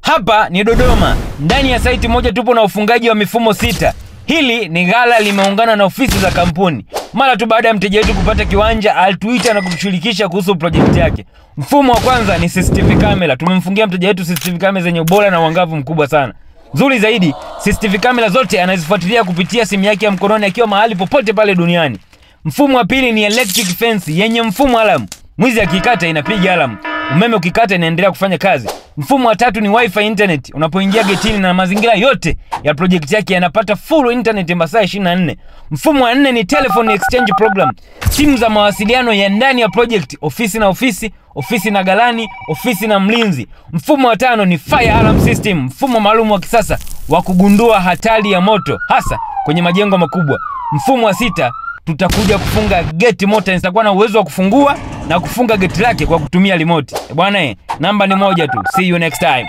Hapa ni Dodoma. Ndani ya site moja tupo na ufungaji wa mifumo 6. Hili ni ghala limeungana na ofisi za kampuni. Mara tu baada ya mteja wetu kupata kiwanja, alituita na kutushirikisha kuhusu project yake. Mfumo wa kwanza ni CCTV camera. Tumemfungia mteja wetu CCTV camera zenye ubora na uangavu mkubwa sana. Nzuri zaidi, CCTV camera zote anazifuatilia kupitia simu yake ya mkononi akiwa mahali popote pale duniani. Mfumo wa pili ni electric fence yenye mfumo alarm. Mwizi akikata inapiga alarm. Umeme ukikata inaendelea kufanya kazi. Mfumo wa tatu ni wifi internet. Unapoingia getini na mazingira yote ya project yake yanapata full internet masaa 24. Mfumo wa 4 ni telephone exchange program. Simu za mawasiliano ya ndani ya project, ofisi na ofisi, ofisi na galani, ofisi na mlinzi. Mfumo wa 5 ni fire alarm system. Mfumo maalum wa kisasa wa kugundua hatari ya moto hasa kwenye majengo makubwa. Mfumo wa 6 tutakuja kufunga gate motor, itakuwa na uwezo wa kufungua na kufunga gate lake kwa kutumia remote. Bwana namba ni moja tu. See you next time.